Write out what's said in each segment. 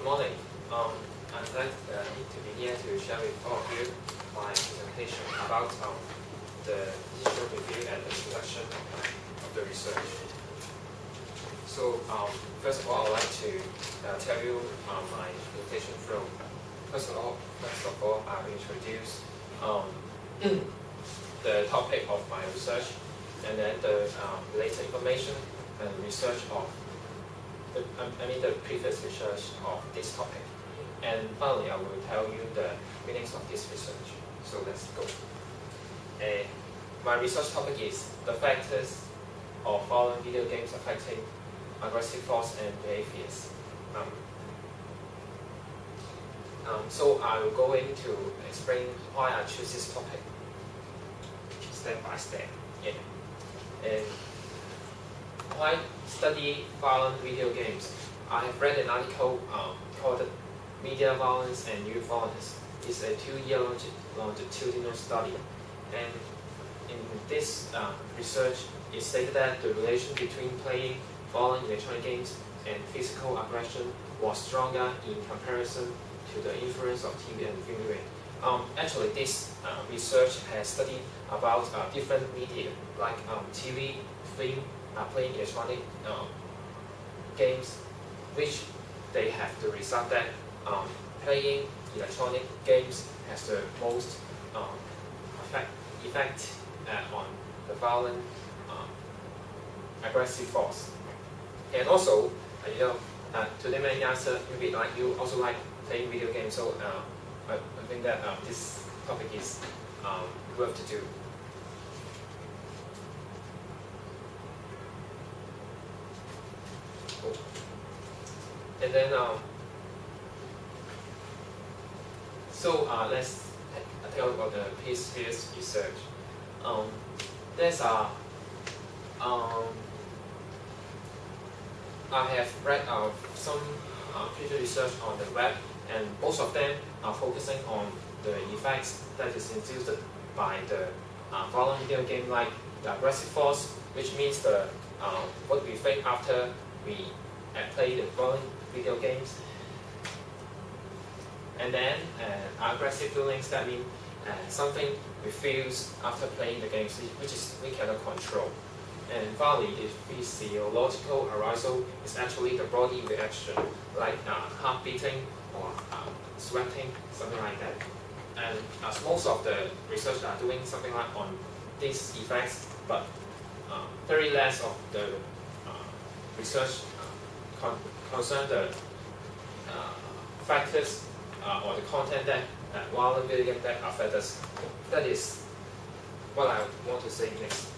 Good morning. I'm glad to be here to share with all of you my presentation about the digital review and introduction of the research. So first of all, I'd like to tell you my presentation flow. First of all, I'll introduce the topic of my research, and then the related information and research of the previous research of this topic. And finally, I will tell you the meanings of this research. So let's go. My research topic is the factors of following video games affecting aggressive thoughts and behaviors. So I will go in to explain why I choose this topic step by step. And why study violent video games? I have read an article called Media Violence and Youth Violence. It's a 2-year longitudinal study. And in this research, it stated that the relation between playing violent electronic games and physical aggression was stronger in comparison to the influence of TV and film viewing. Actually, this research has studied about different media like TV, film, playing electronic games, which they have the result that playing electronic games has the most effect on the violent, aggressive force. And also, today many answer maybe like you also like playing video games, so I think that this topic is worth to do. And then, let's tell about the previous research. There's I have read some previous research on the web, and most of them are focusing on the effects that is induced by the violent video game, like the aggressive force, which means the what we think after we play the violent video games, and then aggressive feelings, that means something we feel after playing the games, which is we cannot control. And finally, the physiological arousal is actually the body reaction, like heart beating or sweating, something like that. And as most of the research are doing something like on these effects, but very less of the research concern the factors or the content that violent video games that affect us. That is what I want to say next.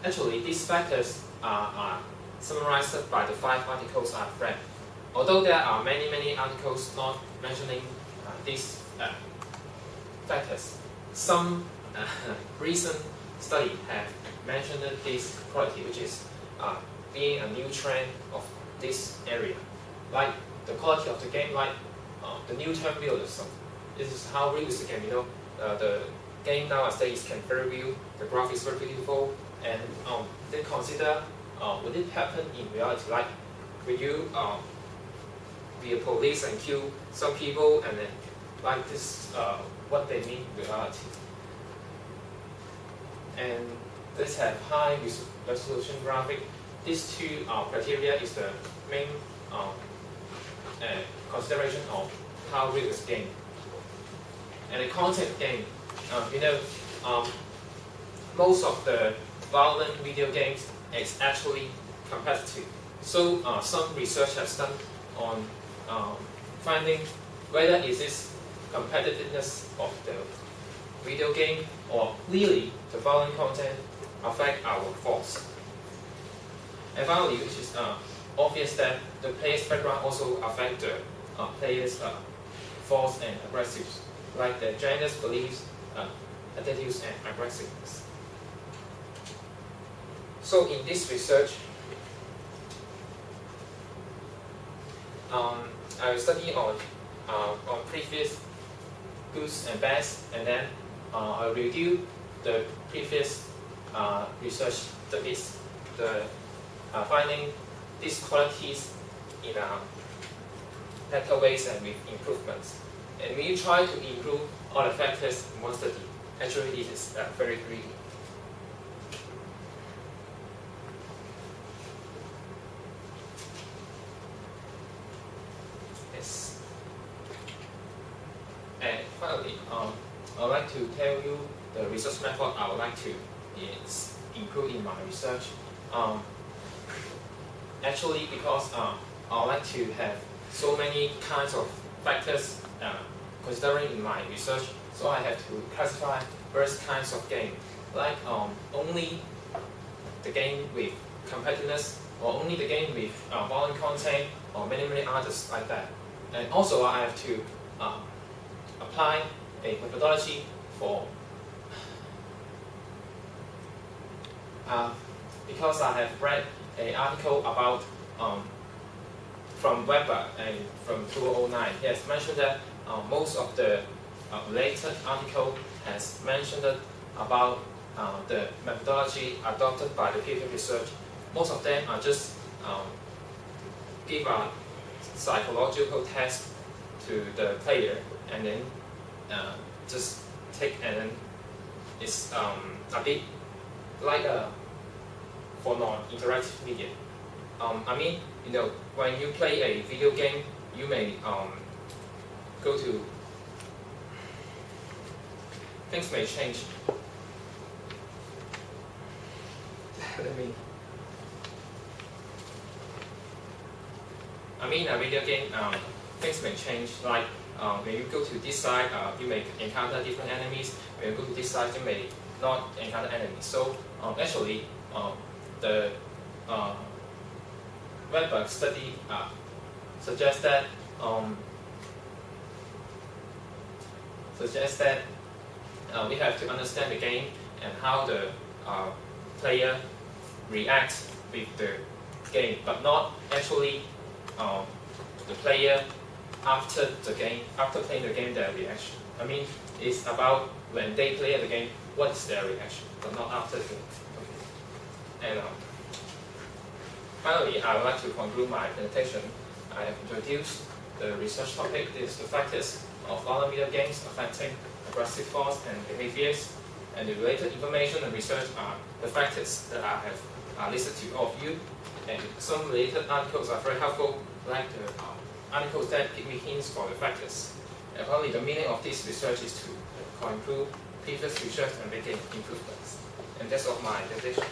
Actually, these factors are summarized by the 5 articles I've read. Although there are many articles not mentioning these factors, some recent study have mentioned this quality, which is being a new trend of this area, like the quality of the game, like the new term realism. This is how real is the game. The game nowadays can very real, the graphics is very beautiful, and they consider would it happen in reality, like will you be a police and kill some people, and then like this what they mean in reality. And this have high resolution graphic. These 2 criteria is the main consideration of how real is game. And the content game, most of the violent video games is actually competitive. So some research has done on finding whether is this competitiveness of the video game or really the violent content affect our thoughts. And finally, which is obvious that the player's background also affect the player's thoughts and aggressives, like the genders, beliefs, attitudes, and aggressiveness. So in this research, I will study on previous goods and bads, and then I review the previous research, that is the finding these qualities in better ways and with improvements. And when you try to improve all the factors in one study, actually this is very greedy. Yes. And finally, I would like to tell you the research method I would like to include in my research. Actually, because I would like to have so many kinds of factors considering in my research, so I have to classify various kinds of game, like only the game with competitiveness, or only the game with violent content, or many others like that. And also I have to apply a methodology for because I have read an article about from Weber and from 2009. He has mentioned that most of the related article has mentioned about the methodology adopted by the peer research. Most of them are just give a psychological test to the player and then just take, and then it's a bit like a for non-interactive media. I mean, when you play a video game, you may go to things may change. I mean, a video game, things may change. Like when you go to this side, you may encounter different enemies. When you go to this side, you may not encounter enemies. So actually, the Weber study suggests that we have to understand the game and how the player reacts with the game, but not actually the player after playing the game, their reaction. I mean, it's about when they play the game, what is their reaction, but not after the game. Okay. And finally, I would like to conclude my presentation. I have introduced the research topic. This is the factors of online video games affecting aggressive thoughts and behaviors. And the related information and research are the factors that I have listed to all of you. And some related articles are very helpful, like the articles that give me hints for the factors. And finally, the meaning of this research is to improve previous research and making improvements. And that's all my presentation.